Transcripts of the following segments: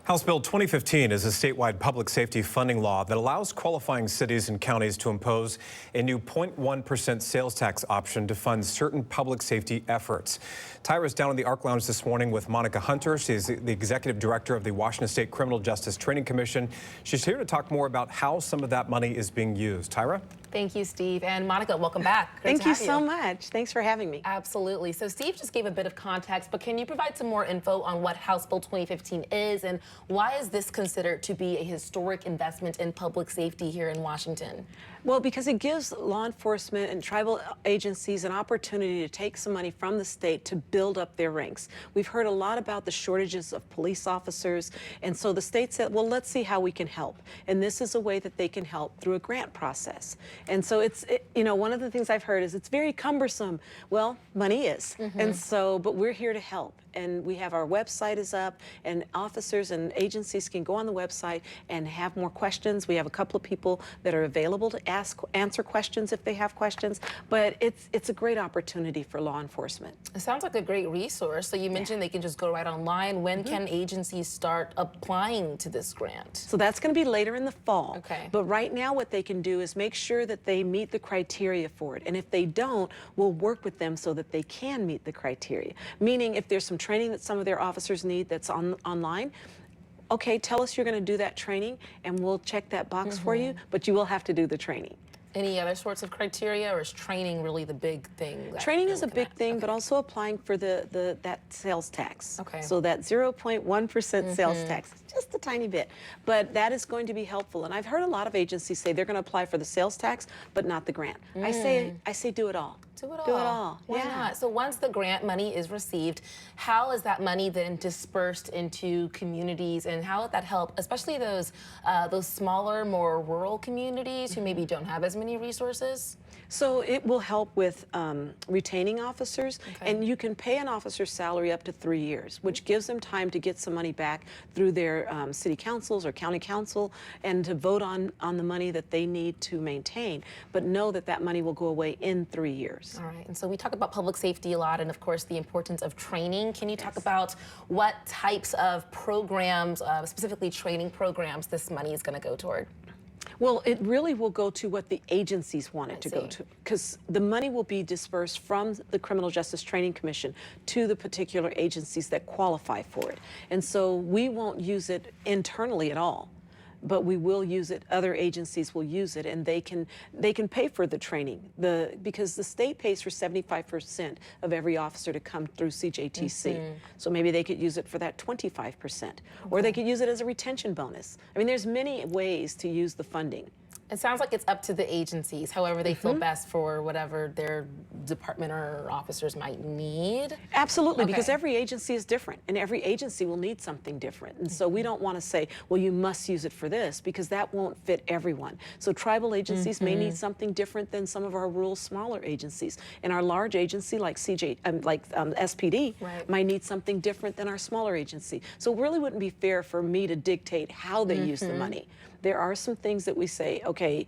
House Bill 2015 is a statewide public safety funding law that allows qualifying cities and counties to impose a new 0.1% sales tax option to fund certain public safety efforts. Tyrah is down in the ARC Lounge this morning with Monica Hunter. She's the executive director of the Washington State Criminal Justice Training Commission. She's here to talk more about how some of that money is being used. Tyrah? Thank you, Steve. And Monica, welcome back. Thank you so much. Thanks for having me. Absolutely. So Steve just gave a bit of context, but can you provide some more info on what House Bill 2015 is and why is this considered to be a historic investment in public safety here in Washington? Well, because it gives law enforcement and tribal agencies an opportunity to take some money from the state to build up their ranks. We've heard a lot about the shortages of police officers, and so the state said, well, let's see how we can help. And this is a way that they can help through a grant process. And so one of the things I've heard is it's very cumbersome. Well, money is. And so, but we're here to help. And we have our website is up, and officers and agencies can go on the website and have more questions. We have a couple of people that are available to answer questions if they have questions. But it's a great opportunity for law enforcement. It sounds like a great resource. So you mentioned they can just go right online. When can agencies start applying to this grant? So that's going to be later in the fall. Okay. But right now what they can do is make sure that they meet the criteria for it. And if they don't, we'll work with them so that they can meet the criteria. Meaning if there's some training that some of their officers need that's online, okay, tell us you're going to do that training and we'll check that box for you, but you will have to do the training. Any other sorts of criteria, or is training really the big thing? Training is a big thing, but also applying for that sales tax. Okay. So that 0.1% sales tax, just a tiny bit. But that is going to be helpful. And I've heard a lot of agencies say they're going to apply for the sales tax, but not the grant. I say do it all. Do it all. Do it all. Why not? So once the grant money is received, how is that money then dispersed into communities, and how would that help, especially those smaller, more rural communities who maybe don't have as many resources? So it will help with retaining officers, and you can pay an officer's salary up to 3 years, which gives them time to get some money back through their city councils or county council and to vote on the money that they need to maintain, but know that that money will go away in 3 years. All right, and so we talk about public safety a lot and of course the importance of training. Can you talk about what types of programs, specifically training programs, this money is going to go toward? Well, it really will go to what the agencies want it to go to, because the money will be dispersed from the Criminal Justice Training Commission to the particular agencies that qualify for it. And so we won't use it internally at all, but we will use it. Other agencies will use it, and they can pay for the training. Because the state pays for 75% of every officer to come through CJTC. So maybe they could use it for that 25%, or they could use it as a retention bonus. I mean, there's many ways to use the funding. It sounds like it's up to the agencies, however they feel best for whatever their department or officers might need. Absolutely, because every agency is different, and every agency will need something different. And so we don't want to say, well, you must use it for this, because that won't fit everyone. So tribal agencies may need something different than some of our rural, smaller agencies. And our large agency, like SPD, might need something different than our smaller agency. So it really wouldn't be fair for me to dictate how they use the money. There are some things that we say, okay,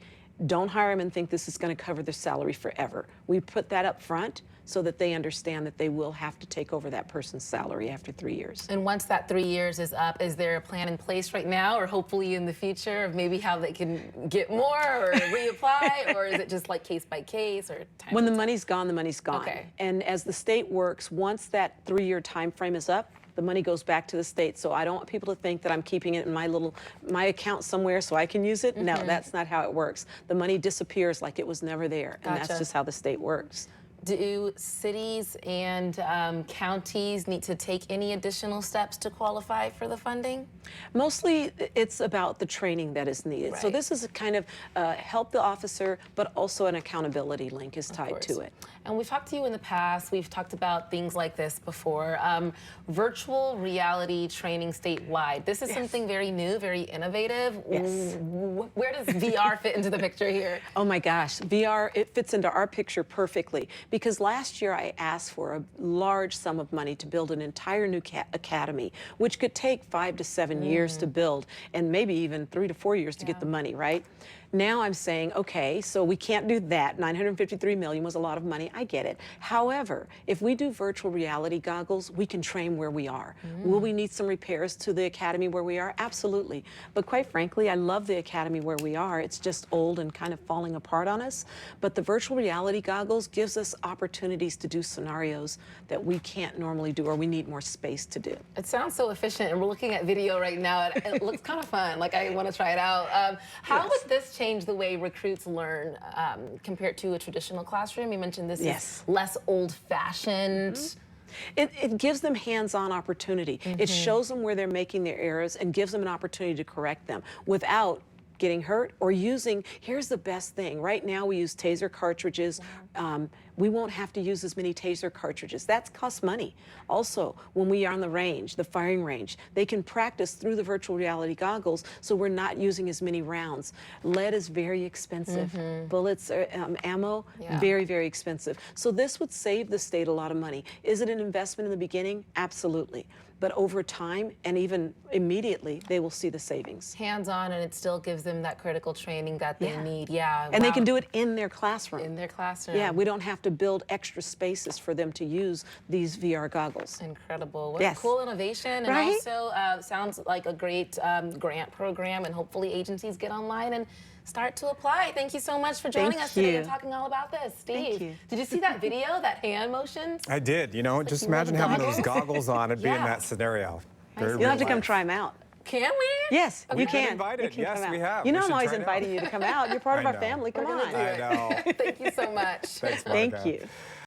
don't hire them and think this is going to cover their salary forever. We put that up front so that they understand that they will have to take over that person's salary after 3 years. And once that 3 years is up, is there a plan in place right now, or hopefully in the future, of maybe how they can get more or reapply, or is it just like case by case, or time? When the money's gone, the money's gone. Okay. And as the state works, once that 3-year time frame is up, the money goes back to the state. So I don't want people to think that I'm keeping it in my account somewhere so I can use it. No, that's not how it works. The money disappears like it was never there. And that's just how the state works. Do cities and counties need to take any additional steps to qualify for the funding? Mostly it's about the training that is needed. So this is a kind of help the officer, but also an accountability link is tied to it. And we've talked to you in the past, we've talked about things like this before. Virtual reality training statewide. This is something very new, very innovative. Where does VR fit into the picture here? Oh my gosh, VR, it fits into our picture perfectly. Because last year I asked for a large sum of money to build an entire new academy, which could take 5 to 7 years to build, and maybe even 3 to 4 years to get the money, right? Now I'm saying, okay, so we can't do that. $953 million was a lot of money. I get it. However, if we do virtual reality goggles, we can train where we are. Will we need some repairs to the academy where we are? Absolutely. But quite frankly, I love the academy where we are. It's just old and kind of falling apart on us. But the virtual reality goggles gives us opportunities to do scenarios that we can't normally do, or we need more space to do. It sounds so efficient, and we're looking at video right now. It looks kind of fun. Like, I want to try it out. How would this change the way recruits learn compared to a traditional classroom? You mentioned this is less old-fashioned. It gives them hands-on opportunity. It shows them where they're making their errors and gives them an opportunity to correct them without getting hurt or using, here's the best thing, right now we use taser cartridges. We won't have to use as many taser cartridges. That costs money. Also, when we are on the range, the firing range, they can practice through the virtual reality goggles, so we're not using as many rounds. Lead is very expensive. Bullets, ammo, very, very expensive. So this would save the state a lot of money. Is it an investment in the beginning? Absolutely. But over time, and even immediately, they will see the savings. Hands-on, and it still gives them that critical training that they need. And they can do it in their classroom. In their classroom. Yeah, we don't have to build extra spaces for them to use these VR goggles. Incredible. What a cool innovation. And also sounds like a great grant program, and hopefully agencies get online and start to apply. Thank you so much for joining us today and talking all about this. Steve, did you see that video, that hand motion? I did. You know, just imagine having those goggles on and being in that scenario. You'll have to come try them out. Can we? Yes, you We've can. been invited. Yes, we have. You know, We I'm should always try it out. inviting you to come out. You're part of our family. Come on. I know. Thank you so much. Thanks, Thank Monica. you.